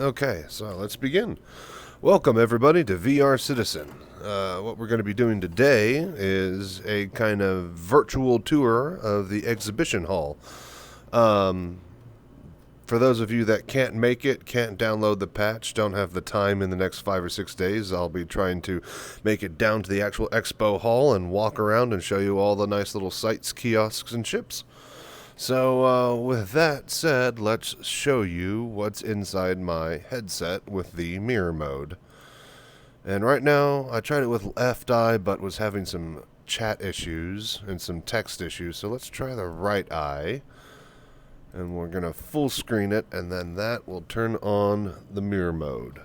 Okay, so let's begin. Welcome everybody to VR Citizen. What we're going to be doing today is a kind of virtual tour of the exhibition hall. For those of you that can't make it, can't download the patch, don't have the time in the next 5 or 6 days, I'll be trying to make it down to the actual Expo Hall and walk around and show you all the nice little sites, kiosks, and ships. So, with that said, let's show you what's inside my headset with the mirror mode. And right now, I tried it with left eye, but was having some chat issues and some text issues. So let's try the right eye. And we're going to full screen it, and then that will turn on the mirror mode.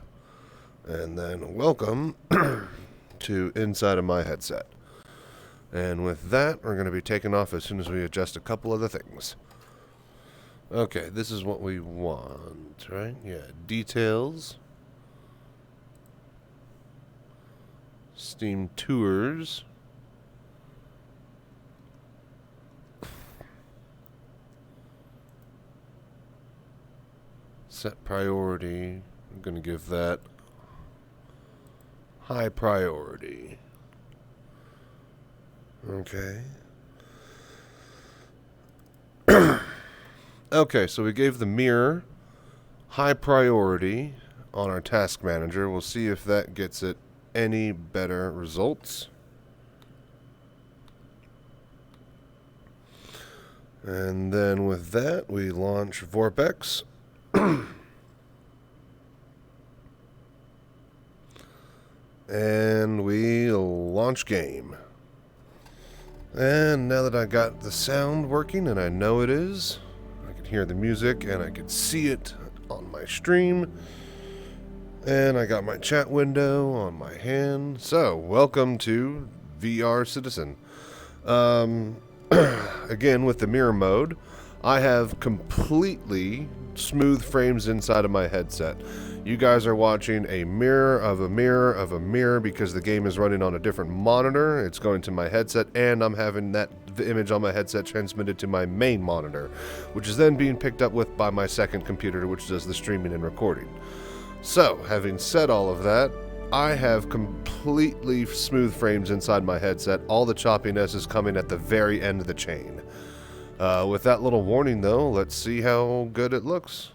And then welcome to inside of my headset. And with that, we're going to be taking off as soon as we adjust a couple other things. Okay, this is what we want, right? Yeah, details. Steam tours. Set priority. I'm going to give that high priority. Okay. Okay, so we gave the mirror high priority on our task manager. We'll see if that gets it any better results. And then with that, we launch Vorpex. And we launch game. And now that I got the sound working, and I know it is, I can hear the music and I can see it on my stream. And I got my chat window on my hand. So, welcome to VR Citizen. Again, with the mirror mode, I have completely smooth frames inside of my headset. You guys are watching a mirror of a mirror of a mirror because the game is running on a different monitor. It's going to my headset, and I'm having that image on my headset transmitted to my main monitor, which is then being picked up with by my second computer, which does the streaming and recording. So, having said all of that, I have completely smooth frames inside my headset. All the choppiness is coming at the very end of the chain. With that little warning, though, let's see how good it looks.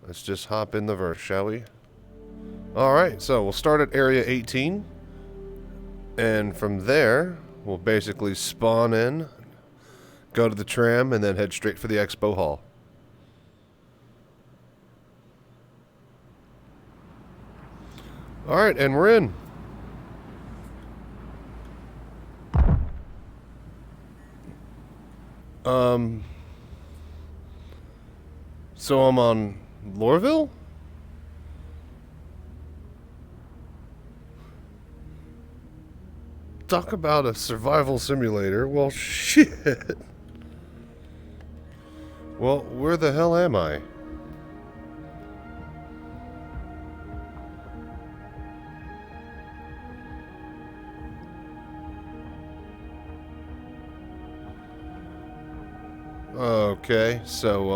Let's just hop in the verse, shall we? Alright, so we'll start at Area 18. And from there, we'll basically spawn in, go to the tram, and then head straight for the Expo Hall. Alright, and we're in. So I'm on Lorville? Talk about a survival simulator. Well, shit. Well, where the hell am I? Okay, so,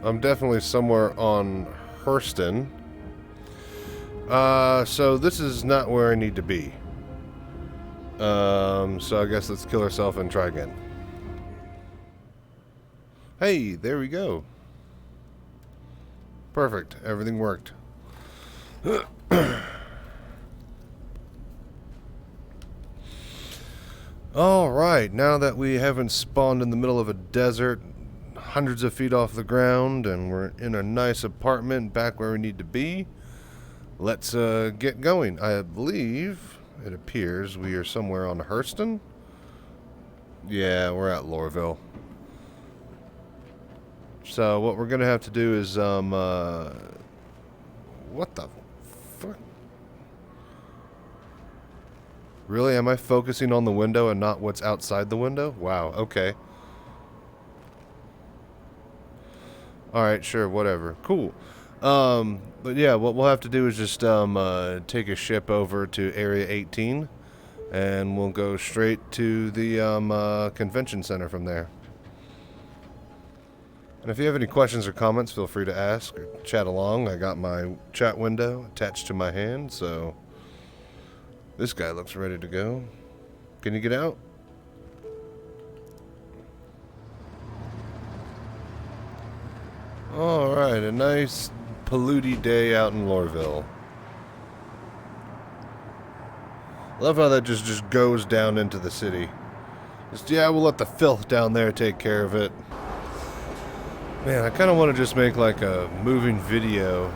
I'm definitely somewhere on Hurston. So this is not where I need to be. So I guess let's kill ourselves and try again. Hey, there we go. Perfect, everything worked. Alright, now that we haven't spawned in the middle of a desert, hundreds of feet off the ground, and we're in a nice apartment back where we need to be, let's get going. I believe, it appears, we are somewhere on Hurston. Yeah, we're at Lorville. So what we're going to have to do is, what the fuck? Really? Am I focusing on the window and not what's outside the window? Wow, okay. Alright, sure, whatever. Cool. But yeah, what we'll have to do is just take a ship over to Area 18, and we'll go straight to the convention center from there. And if you have any questions or comments, feel free to ask or chat along. I got my chat window attached to my hand, so this guy looks ready to go. Can you get out? Alright, a nice polluty day out in Lorville. Love how that just goes down into the city. Just, yeah, we'll let the filth down there take care of it. Man, I kind of want to just make like a moving video.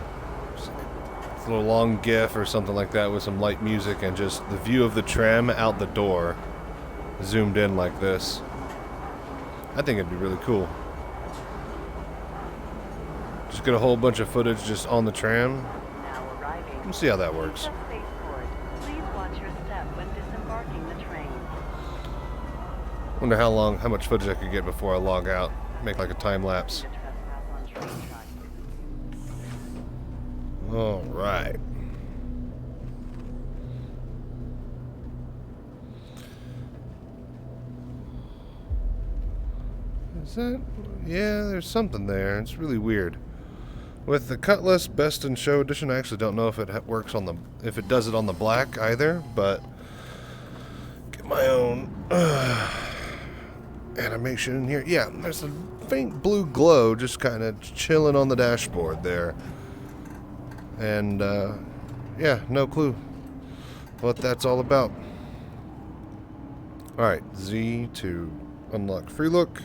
Just a little long GIF or something like that with some light music and just the view of the tram out the door zoomed in like this. I think it'd be really cool. Just get a whole bunch of footage just on the tram. We'll see how that works. Wonder how much footage I could get before I log out. Make like a time lapse. All right. Is that? Yeah, there's something there. It's really weird. With the Cutlass Best in Show Edition, I actually don't know if it works on if it does it on the black either, but get my own animation in here. Yeah, there's a faint blue glow just kind of chilling on the dashboard there. And, yeah, no clue what that's all about. Alright, Z to unlock free look.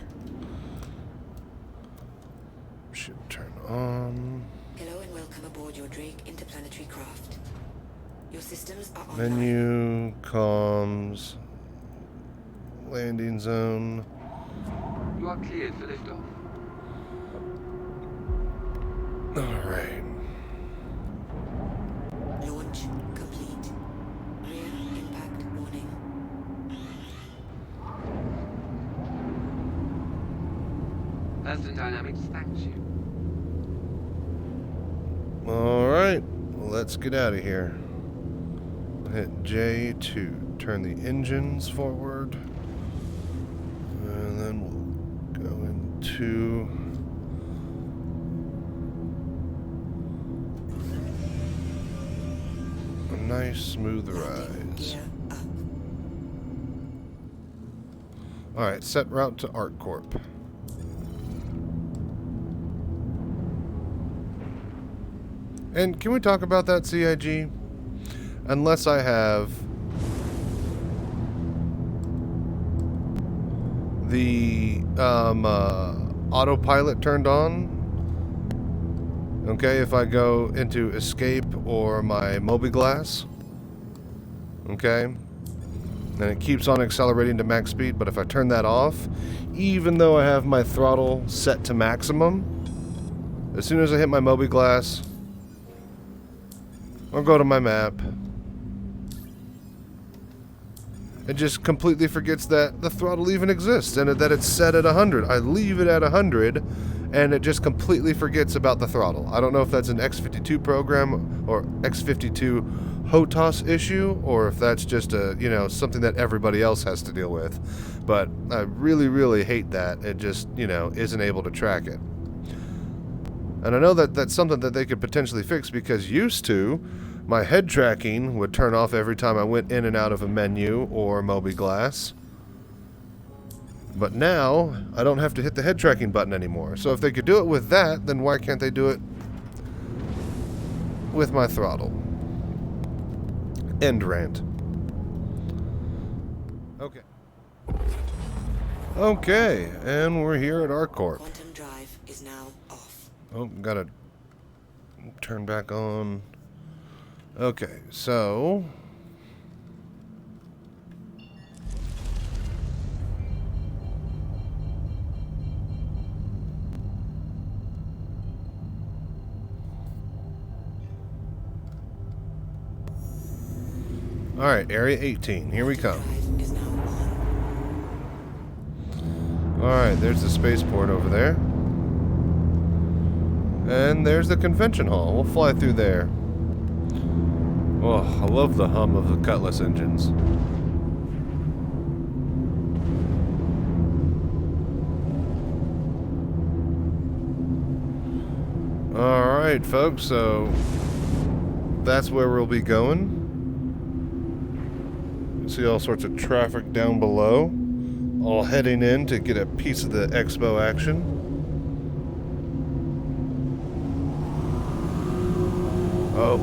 Should turn on. Hello and welcome aboard your Drake interplanetary craft. Your systems are online. Menu, comms, landing zone. You are cleared for liftoff. Alright. Launch complete. Rear impact warning. Person Dynamics thanks you. Alright, let's get out of here. Hit J to turn the engines forward. And then we'll go into a nice smooth rise. Gear up. Alright, set route to ArcCorp. And can we talk about that CIG? Unless I have the autopilot turned on. Okay, if I go into escape or my Mobiglass. Okay. And it keeps on accelerating to max speed, but if I turn that off, even though I have my throttle set to maximum, as soon as I hit my Mobiglass, or go to my map, it just completely forgets that the throttle even exists and that it's set at 100. I leave it at 100 and it just completely forgets about the throttle. I don't know if that's an X52 program or X52 HOTAS issue or if that's just a, something that everybody else has to deal with. But I really, really hate that it just, isn't able to track it. And I know that that's something that they could potentially fix because used to, my head tracking would turn off every time I went in and out of a menu or Mobiglass. But now, I don't have to hit the head tracking button anymore. So if they could do it with that, then why can't they do it with my throttle? End rant. Okay. Okay, and we're here at ArcCorp. Quantum drive is now off. Oh, gotta turn back on. Okay, so alright, Area 18, here we come. Drive is now on. Alright, there's the spaceport over there. And there's the convention hall. We'll fly through there. Oh, I love the hum of the Cutlass engines. Alright, folks, so that's where we'll be going. See all sorts of traffic down below, all heading in to get a piece of the expo action. Oh,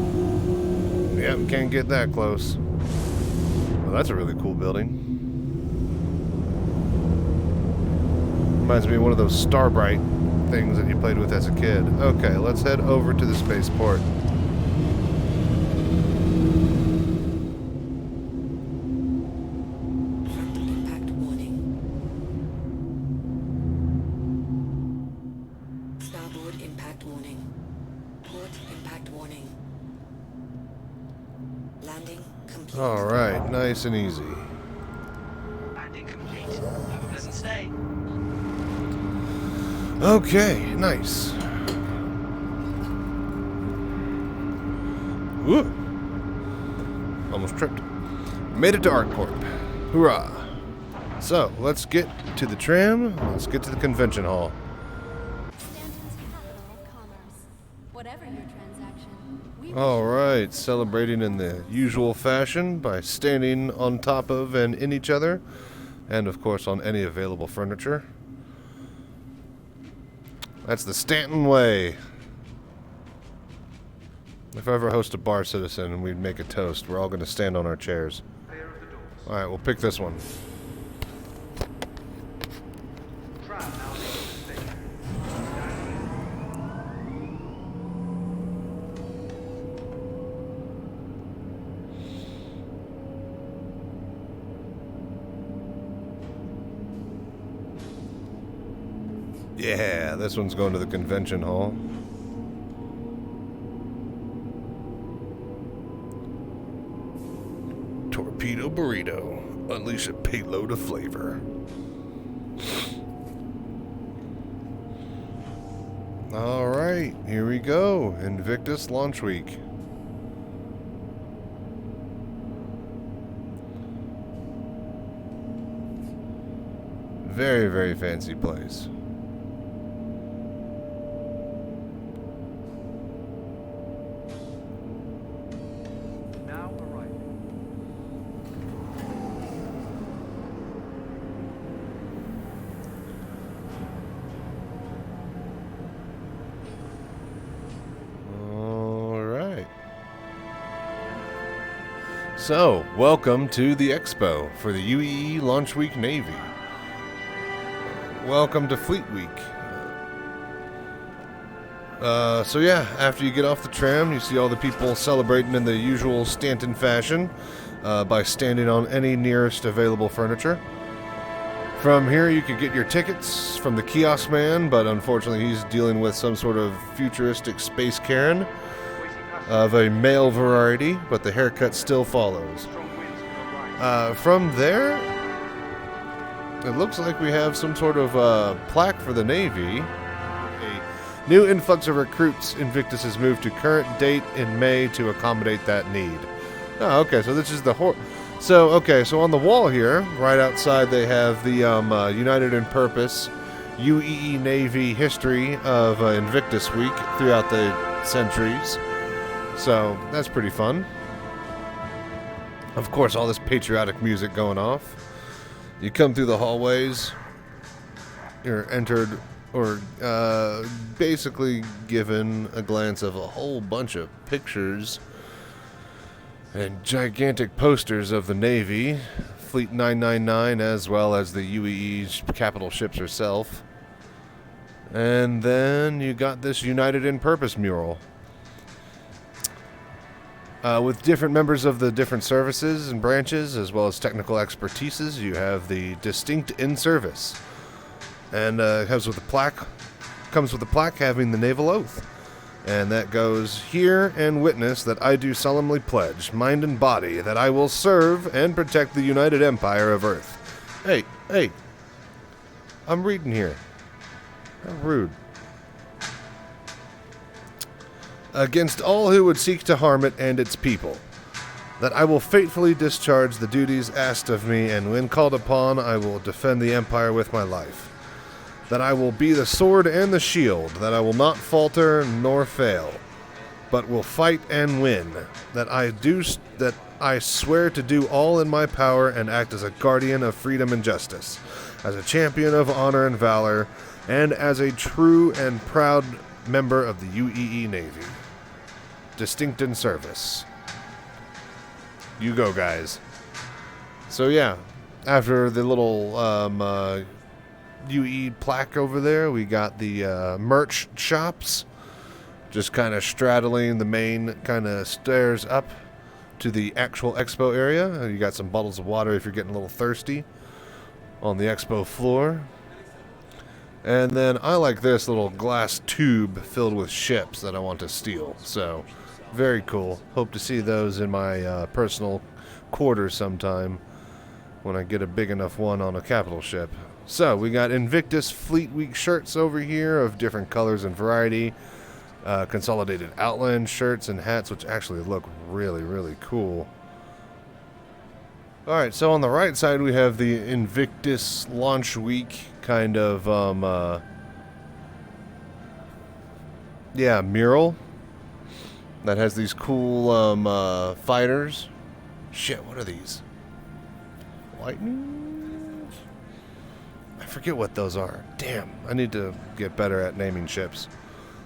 yeah, can't get that close. Well, that's a really cool building. Reminds me of one of those Starbright things that you played with as a kid. Okay, let's head over to the spaceport. All right, nice and easy. Landing complete. Have a pleasant stay. Okay, nice. Woo! Almost tripped. Made it to ArtCorp. Hoorah! So, let's get to the tram. Let's get to the convention hall. Stanton's capital of commerce. Whatever your transaction, we All right, celebrating in the usual fashion by standing on top of and in each other, and of course on any available furniture. That's the Stanton way. If I ever host a bar citizen and we make a toast, we're all going to stand on our chairs. All right, we'll pick this one. Yeah, this one's going to the convention hall. Torpedo burrito. Unleash a payload of flavor. Alright, here we go. Invictus launch week. Very, very fancy place. So, welcome to the Expo for the UEE Launch Week Navy. Welcome to Fleet Week. So yeah, after you get off the tram, you see all the people celebrating in the usual Stanton fashion by standing on any nearest available furniture. From here, you could get your tickets from the kiosk man, but unfortunately he's dealing with some sort of futuristic space Karen of a male variety, but the haircut still follows. From there, it looks like we have some sort of plaque for the Navy. A new influx of recruits. Invictus has moved to current date in May to accommodate that need. Oh, okay, so this is the so on the wall here, right outside, they have the United in Purpose UEE Navy history of Invictus Week throughout the centuries. So that's pretty fun. Of course, all this patriotic music going off. You come through the hallways, you're entered or basically given a glance of a whole bunch of pictures and gigantic posters of the Navy, Fleet 999, as well as the UEE's capital ships herself. And then you got this United in Purpose mural. With different members of the different services and branches, as well as technical expertises, you have the distinct in service, and comes with a plaque having the naval oath, and that goes, "Hear and witness that I do solemnly pledge, mind and body, that I will serve and protect the United Empire of Earth." Hey, I'm reading here. How rude. "Against all who would seek to harm it and its people, that I will faithfully discharge the duties asked of me, and when called upon, I will defend the Empire with my life. that I will be the sword and the shield, that I will not falter nor fail, but will fight and win, that I swear to do all in my power and act as a guardian of freedom and justice, as a champion of honor and valor, and as a true and proud member of the UEE Navy. Distinct in service. You go, guys. So yeah, after the little UE plaque over there, we got the merch shops, just kind of straddling the main kind of stairs up to the actual expo area. You got some bottles of water if you're getting a little thirsty on the expo floor. And then I like this little glass tube filled with ships that I want to steal. So, very cool. Hope to see those in my personal quarters sometime when I get a big enough one on a capital ship. So, we got Invictus Fleet Week shirts over here of different colors and variety. Consolidated Outland shirts and hats, which actually look really, really cool. Alright, so on the right side we have the Invictus Launch Week kind of, mural that has these cool, fighters. Shit, what are these? Lightning? I forget what those are. Damn, I need to get better at naming ships.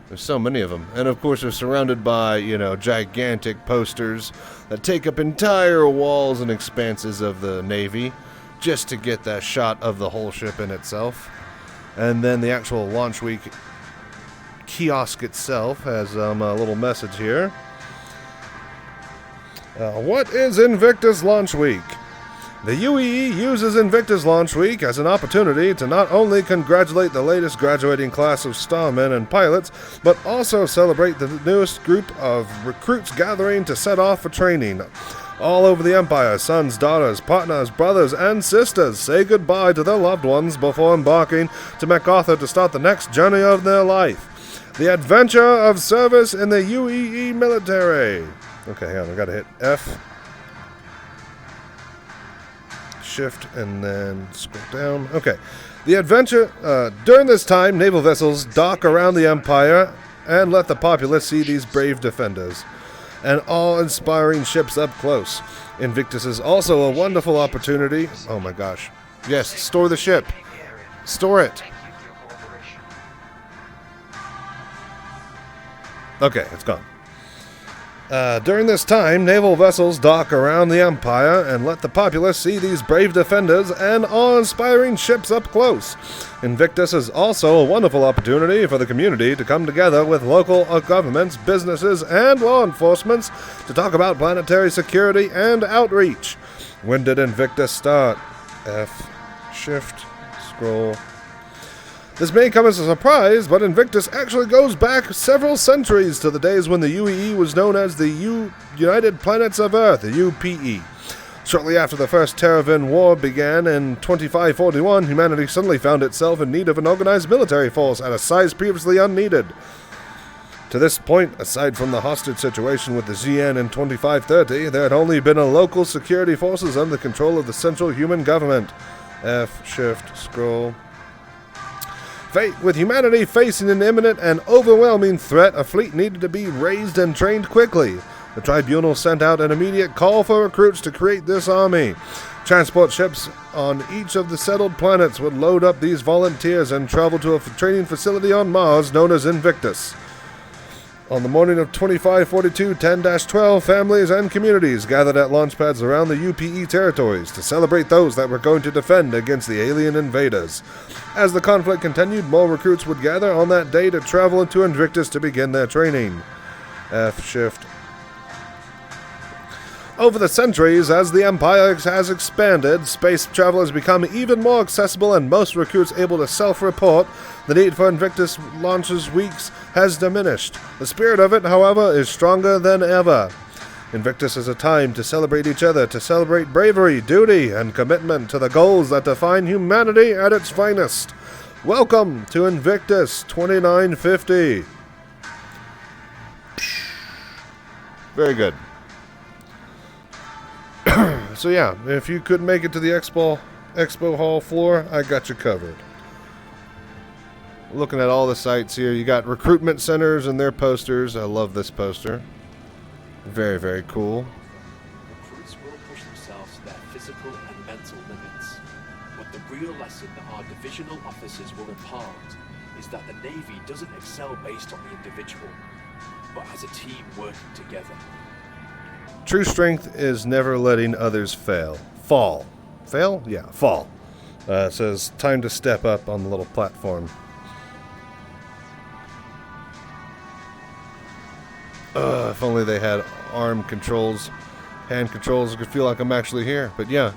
There's so many of them. And of course they're surrounded by, gigantic posters that take up entire walls and expanses of the Navy just to get that shot of the whole ship in itself. And then the actual Launch Week kiosk itself has a little message here. What is Invictus Launch Week? The UEE uses Invictus Launch Week as an opportunity to not only congratulate the latest graduating class of starmen and pilots, but also celebrate the newest group of recruits gathering to set off for training. All over the Empire, sons, daughters, partners, brothers, and sisters say goodbye to their loved ones before embarking to MacArthur to start the next journey of their life. The adventure of service in the UEE military. Okay, hang on, I gotta hit F. Shift and then scroll down. Okay. The adventure, during this time, naval vessels dock around the Empire and let the populace see these brave defenders and awe-inspiring ships up close. Invictus is also a wonderful opportunity. Oh my gosh. Yes, store the ship. Store it. Okay, it's gone. During this time, naval vessels dock around the Empire and let the populace see these brave defenders and awe-inspiring ships up close. Invictus is also a wonderful opportunity for the community to come together with local governments, businesses, and law enforcements to talk about planetary security and outreach. When did Invictus start? F, shift, scroll. This may come as a surprise, but Invictus actually goes back several centuries to the days when the UEE was known as the United Planets of Earth, the UPE. Shortly after the First Terravan War began in 2541, humanity suddenly found itself in need of an organized military force at a size previously unneeded. To this point, aside from the hostage situation with the ZN in 2530, there had only been a local security forces under the control of the central human government. F, shift, scroll. With humanity facing an imminent and overwhelming threat, a fleet needed to be raised and trained quickly. The tribunal sent out an immediate call for recruits to create this army. Transport ships on each of the settled planets would load up these volunteers and travel to a training facility on Mars known as Invictus. On the morning of 2542 10-12, families and communities gathered at launch pads around the UPE territories to celebrate those that were going to defend against the alien invaders. As the conflict continued, more recruits would gather on that day to travel into Invictus to begin their training. F, shift. Over the centuries, as the Empire has expanded, space travel has become even more accessible and most recruits able to self-report. The need for Invictus launches weeks has diminished. The spirit of it, however, is stronger than ever. Invictus is a time to celebrate each other, to celebrate bravery, duty, and commitment to the goals that define humanity at its finest. Welcome to Invictus 2950. Very good. So yeah, if you couldn't make it to the Expo Hall floor, I got you covered. Looking at all the sites here, you got recruitment centers and their posters. I love this poster. Very, very cool. Recruits will push themselves to their physical and mental limits. But the real lesson that our divisional officers will impart is that the Navy doesn't excel based on the individual, but as a team working together. True strength is never letting others fail. Fall. Fail? Yeah, fall. It says time to step up on the little platform. If only they had arm controls, hand controls, I could feel like I'm actually here. But yeah,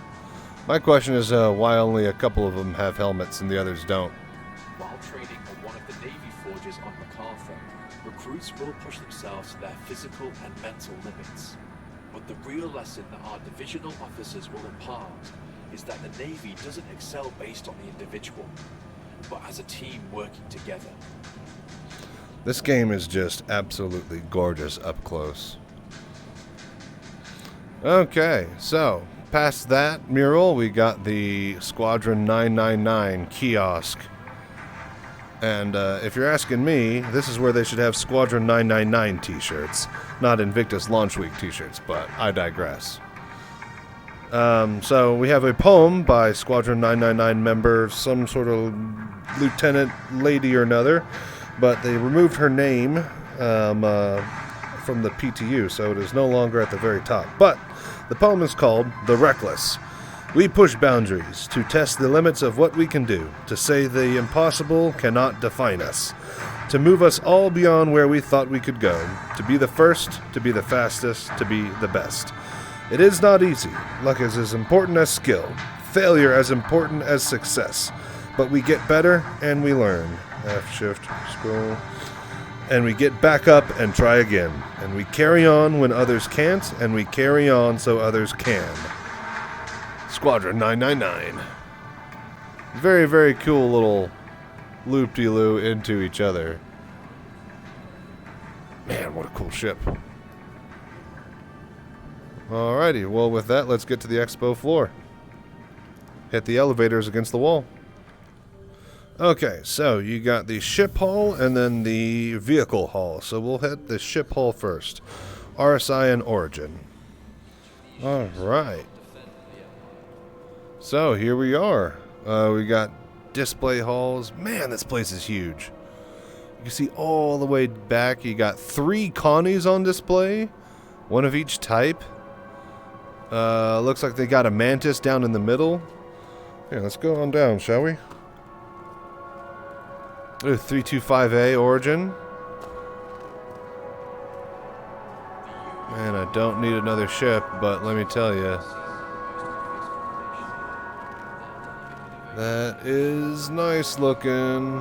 my question is why only a couple of them have helmets and the others don't? While training on one of the Navy forges on MacArthur, recruits will push themselves to their physical and mental limits. But the real lesson that our divisional officers will impart is that the Navy doesn't excel based on the individual, but as a team working together. This game is just absolutely gorgeous up close. Okay, so past that mural, we got the Squadron 999 kiosk. And if you're asking me, this is where they should have Squadron 999 t-shirts, not Invictus Launch Week t-shirts, but I digress. So we have a poem by Squadron 999 member, some sort of lieutenant lady or another, but they removed her name from the PTU, so it is no longer at the very top. But the poem is called The Reckless. We push boundaries to test the limits of what we can do, to say the impossible cannot define us, to move us all beyond where we thought we could go, to be the first, to be the fastest, to be the best. It is not easy. Luck is as important as skill, failure as important as success, but we get better and we learn. F shift scroll. And we get back up and try again. And we carry on when others can't, and we carry on so others can. Squadron 999. Very, very cool little loop-de-loo into each other. Man, what a cool ship. Alrighty, well with that, let's get to the expo floor. Hit the elevators against the wall. Okay, so you got the ship hall and then the vehicle hall. So we'll hit the ship hall first. RSI and Origin. Alright. So here we are. We got display halls. Man, this place is huge. You can see all the way back. You got 3 Connies on display. One of each type. Looks like they got a Mantis down in the middle. Here, let's go on down, shall we? 325A Origin. Man, I don't need another ship, but let me tell you, that is nice looking.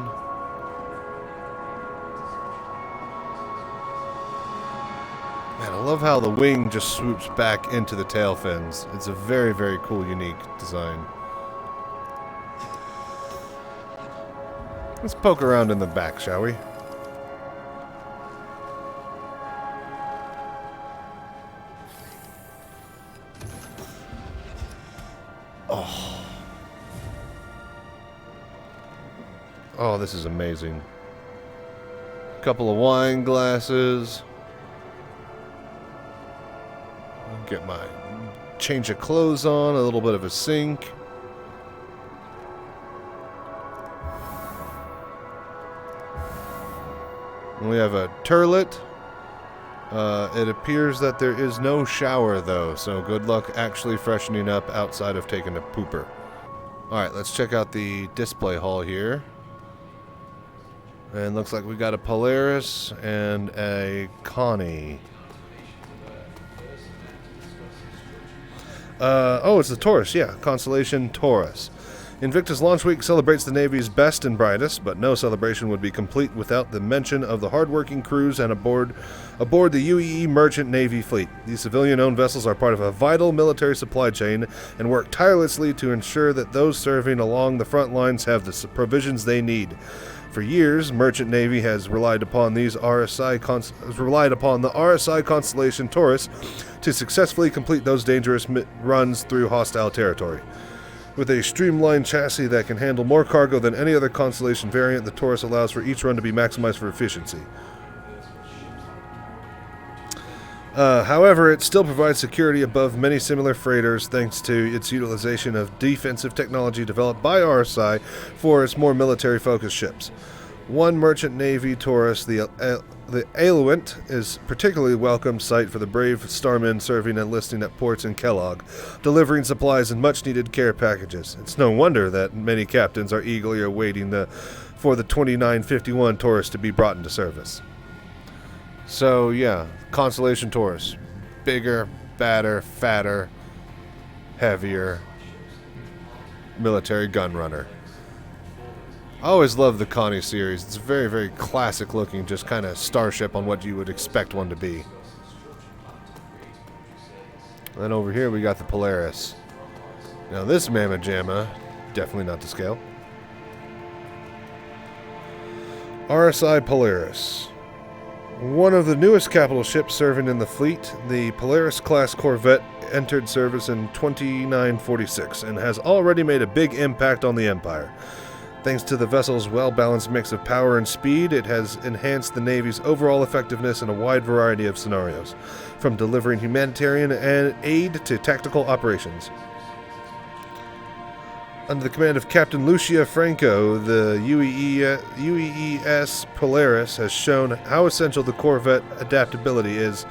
Man, I love how the wing just swoops back into the tail fins. It's a very, very cool, unique design. Let's poke around in the back, shall we? Oh. Oh, this is amazing. Couple of wine glasses. Get my change of clothes on, a little bit of a sink. We have a turlet. It appears that there is no shower though, so good luck actually freshening up outside of taking a pooper. Alright, let's check out the display hall here. And looks like we got a Polaris and a Connie. Oh, it's the Taurus, yeah. Constellation Taurus. Invictus Launch Week celebrates the Navy's best and brightest, but no celebration would be complete without the mention of the hardworking crews and aboard the UEE Merchant Navy fleet. These civilian-owned vessels are part of a vital military supply chain and work tirelessly to ensure that those serving along the front lines have the provisions they need. For years, Merchant Navy has relied upon the RSI Constellation Taurus to successfully complete those dangerous runs through hostile territory. With a streamlined chassis that can handle more cargo than any other Constellation variant, the Taurus allows for each run to be maximized for efficiency. However, it still provides security above many similar freighters thanks to its utilization of defensive technology developed by RSI for its more military-focused ships. One merchant navy Taurus, the Aluent, is a particularly welcome sight for the brave starmen serving and enlisting at ports in Kellogg, delivering supplies and much-needed care packages. It's no wonder that many captains are eagerly awaiting for the 2951 Taurus to be brought into service. So, yeah, Constellation Taurus. Bigger, badder, fatter, heavier, military gun runner. I always love the Connie series. It's very, very classic looking, just kind of starship on what you would expect one to be. Then over here we got the Polaris. Now this Mamma Jamma, definitely not to scale. RSI Polaris. One of the newest capital ships serving in the fleet, the Polaris-class corvette entered service in 2946 and has already made a big impact on the Empire. Thanks to the vessel's well-balanced mix of power and speed, it has enhanced the Navy's overall effectiveness in a wide variety of scenarios, from delivering humanitarian aid to tactical operations. Under the command of Captain Lucia Franco, the UEES Polaris has shown how essential the corvette adaptability is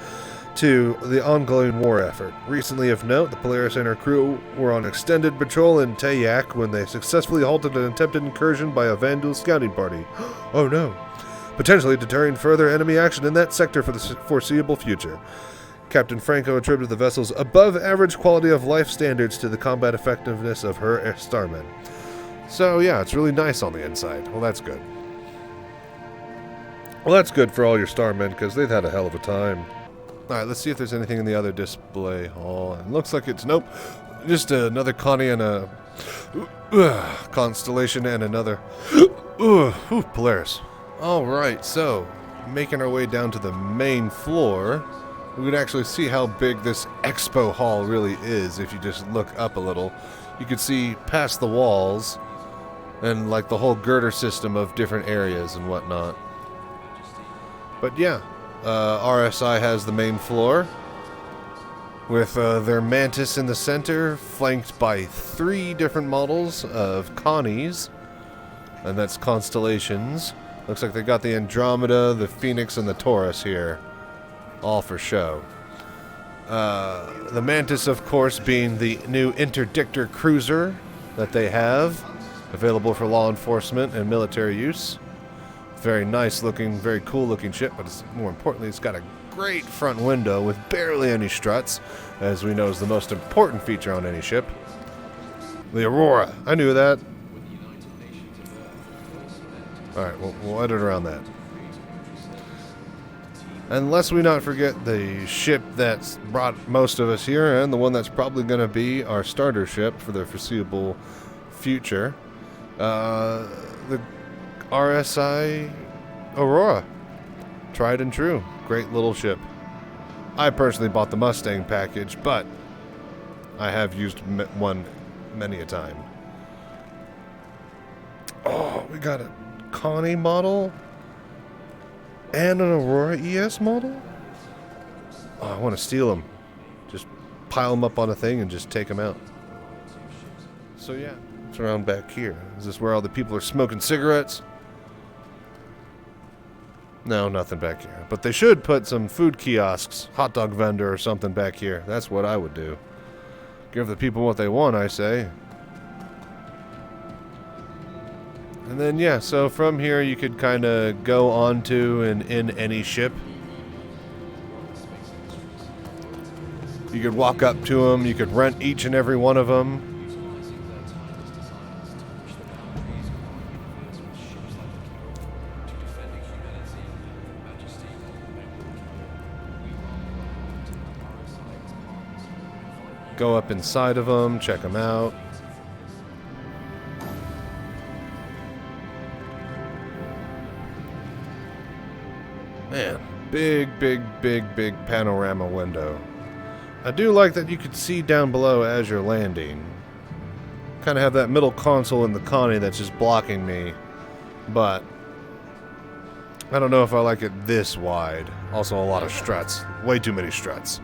to the ongoing war effort. Recently of note, the Polaris and her crew were on extended patrol in Tayak when they successfully halted an attempted incursion by a Vandal scouting party. Oh no! Potentially deterring further enemy action in that sector for the foreseeable future. Captain Franco attributed the vessel's above-average quality of life standards to the combat effectiveness of her starmen. So yeah, it's really nice on the inside. Well, that's good. Well, that's good for all your starmen, because they've had a hell of a time. Alright, let's see if there's anything in the other display hall. It looks like it's... Nope. Just another Connie and a... Constellation and another... Polaris. Alright, so... making our way down to the main floor... we can actually see how big this Expo Hall really is if you just look up a little. You can see past the walls and like the whole girder system of different areas and whatnot. But yeah, RSI has the main floor with their Mantis in the center, flanked by 3 different models of Connies, and that's Constellations. Looks like they got the Andromeda, the Phoenix, and the Taurus here. All for show. The Mantis, of course, being the new interdictor cruiser that they have, available for law enforcement and military use. Very nice looking, very cool looking ship, but more importantly, it's got a great front window with barely any struts, as we know is the most important feature on any ship. The Aurora. I knew that. Alright, we'll edit around that. Unless we not forget the ship that's brought most of us here, and the one that's probably going to be our starter ship for the foreseeable future. The RSI Aurora. Tried and true. Great little ship. I personally bought the Mustang package, but I have used one many a time. Oh, we got a Connie model? And an Aurora ES model? Oh, I want to steal them. Just pile them up on a thing and just take them out. So yeah, it's around back here. Is this where all the people are smoking cigarettes? No, nothing back here. But they should put some food kiosks, hot dog vendor or something back here. That's what I would do. Give the people what they want, I say. And then, yeah, so from here you could kind of go onto and in any ship. You could walk up to them. You could rent each and every one of them. Go up inside of them, check them out. Man, big panorama window. I do like that you could see down below as you're landing. Kind of have that middle console in the Connie that's just blocking me. But I don't know if I like it this wide. Also a lot of struts. Way too many struts.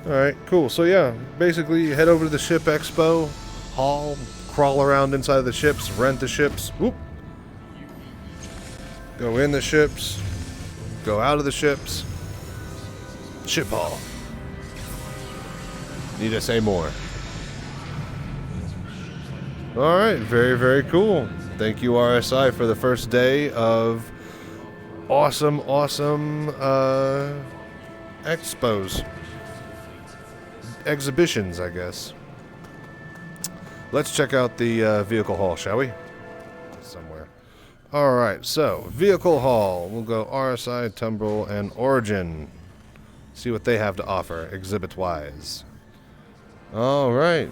Alright, cool. So yeah, basically you head over to the Ship Expo Hall, crawl around inside of the ships, rent the ships. Whoop. Go in the ships. Go out of the ships. Ship Hall. Need to say more. Alright, very, very cool. Thank you, RSI, for the first day of awesome expos. Exhibitions, I guess. Let's check out the vehicle hall, shall we? Somewhere. Alright, so, vehicle hall. We'll go RSI, Tumbril, and Origin. See what they have to offer, exhibit-wise. Alright.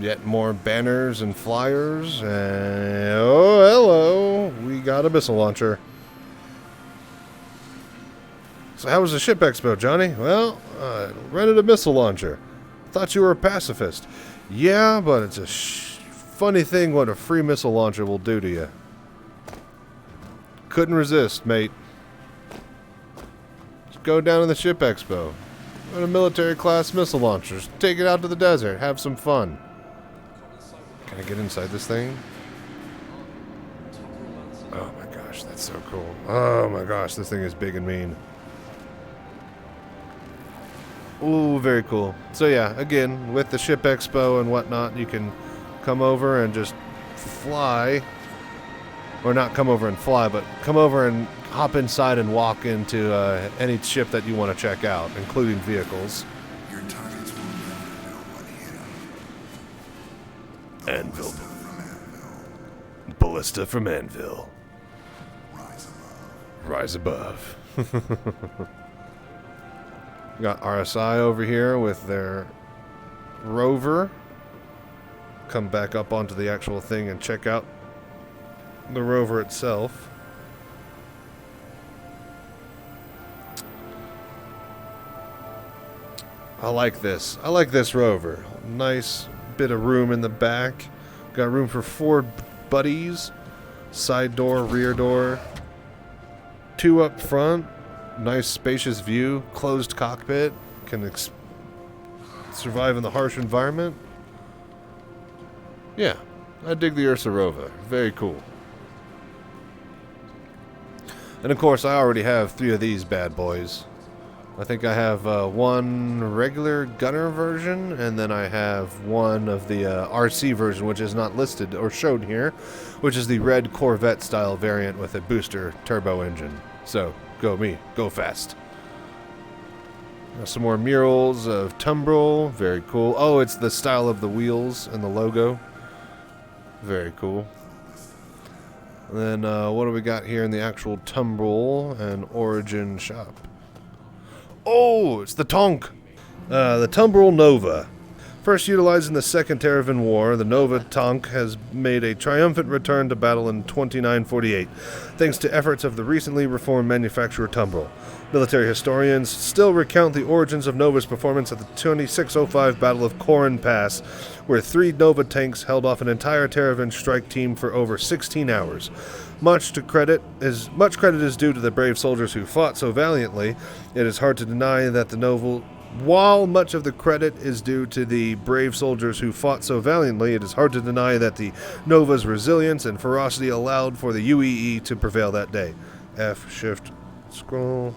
Yet more banners and flyers, and oh, hello, we got a missile launcher. So how was the Ship Expo, Johnny? Well, I rented a missile launcher. Thought you were a pacifist. Yeah, but it's a funny thing what a free missile launcher will do to you. Couldn't resist, mate. Just go down to the Ship Expo. Rent a military class missile launchers. Take it out to the desert. Have some fun. Can I get inside this thing? Oh my gosh, that's so cool. Oh my gosh, this thing is big and mean. Ooh, very cool. So yeah, again, with the Ship Expo and whatnot, you can come over and just fly. Or not come over and fly, but come over and hop inside and walk into any ship that you want to check out, including vehicles. Your targets will never know what hit them. Anvil. From Anvil. Ballista from Anvil. Rise above. Rise above. Got RSI over here with their rover. Come back up onto the actual thing and check out the rover itself. I like this. I like this rover. Nice bit of room in the back. Got room for 4 buddies. Side door, rear door. 2 up front. Nice spacious view. Closed cockpit. Can survive in the harsh environment. Yeah. I dig the Ursa Rover. Very cool. And of course I already have 3 of these bad boys. I think I have one regular gunner version, and then I have one of the RC version, which is not listed or showed here, which is the red Corvette style variant with a booster turbo engine. So, go me, go fast. Some more murals of Tumbril, very cool. Oh, it's the style of the wheels and the logo. Very cool. And then what do we got here in the actual Tumbril and Origin shop? Oh, it's the Tonk! The Tumbril Nova. First utilized in the Second Terravan War, the Nova Tonk has made a triumphant return to battle in 2948, thanks to efforts of the recently reformed manufacturer Tumbril. Military historians still recount the origins of Nova's performance at the 2605 Battle of Corin Pass, where 3 Nova tanks held off an entire Terravan strike team for over 16 hours. Much credit is due to the brave soldiers who fought so valiantly. It is hard to deny that the Nova... While much of the credit is due to the brave soldiers who fought so valiantly, it is hard to deny that the Nova's resilience and ferocity allowed for the UEE to prevail that day. F, shift, scroll...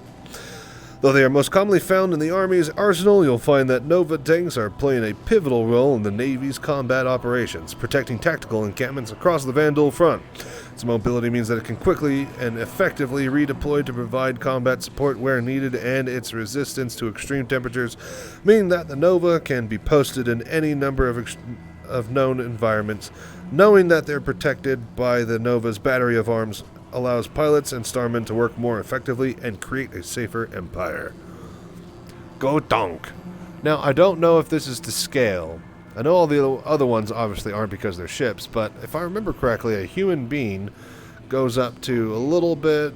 Though they are most commonly found in the Army's arsenal, you'll find that Nova tanks are playing a pivotal role in the Navy's combat operations, protecting tactical encampments across the Vandal front. Its mobility means that it can quickly and effectively redeploy to provide combat support where needed, and its resistance to extreme temperatures mean that the Nova can be posted in any number of known environments. Knowing that they're protected by the Nova's battery of arms allows pilots and starmen to work more effectively and create a safer empire. Go Tonk! Now, I don't know if this is to scale. I know all the other ones obviously aren't because they're ships, but if I remember correctly, a human being goes up to a little bit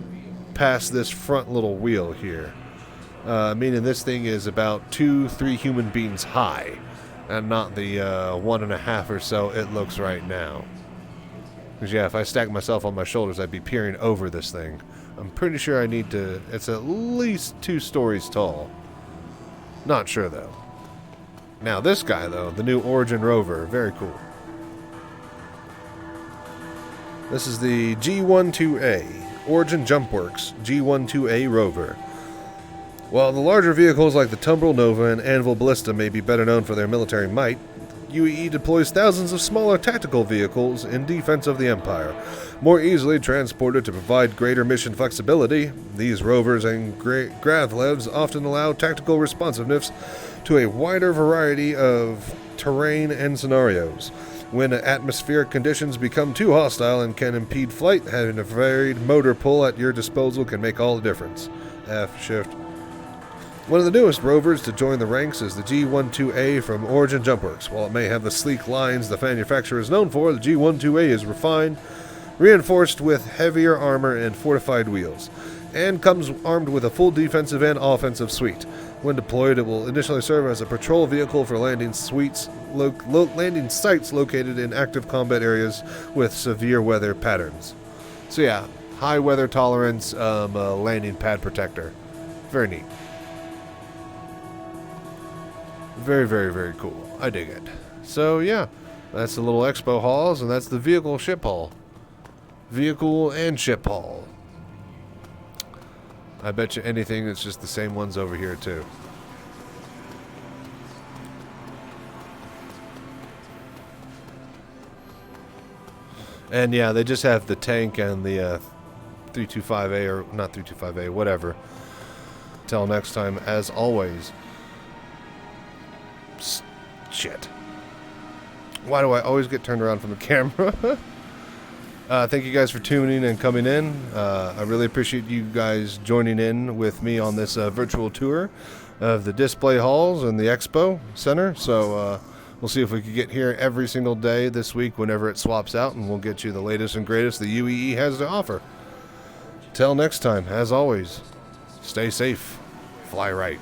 past this front little wheel here. Meaning this thing is about 2-3 human beings high. and not the 1.5 or so it looks right now. Because yeah, if I stack myself on my shoulders, I'd be peering over this thing. I'm pretty sure I need to... It's at least 2 stories tall. Not sure, though. Now, this guy, though, the new Origin rover, very cool. This is the G12A, Origin JumpWorks G12A rover. While the larger vehicles like the Tumbril Nova and Anvil Ballista may be better known for their military might, UEE deploys thousands of smaller tactical vehicles in defense of the Empire, more easily transported to provide greater mission flexibility. These rovers and Grathlevs often allow tactical responsiveness to a wider variety of terrain and scenarios. When atmospheric conditions become too hostile and can impede flight, having a varied motor pull at your disposal can make all the difference. F shift. One of the newest rovers to join the ranks is the G12A from Origin JumpWorks. While it may have the sleek lines the manufacturer is known for, the G12A is refined, reinforced with heavier armor and fortified wheels, and comes armed with a full defensive and offensive suite. When deployed, it will initially serve as a patrol vehicle for landing sites located in active combat areas with severe weather patterns. So yeah, high weather tolerance landing pad protector. Very neat. Very, very, very cool. I dig it. So yeah, that's the little Expo Halls, and that's the vehicle ship hall. Vehicle and ship hall. I bet you anything it's just the same ones over here too. And yeah, they just have the tank and the 325A, or not 325A, whatever. Till next time, as always. Shit. Why do I always get turned around from the camera? Thank you guys for tuning and coming in. I really appreciate you guys joining in with me on this virtual tour of the display halls and the expo center. So we'll see if we can get here every single day this week whenever it swaps out, and we'll get you the latest and greatest the UEE has to offer. Till next time, as always, stay safe, fly right.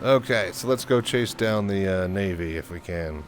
Okay, so let's go chase down the Navy if we can.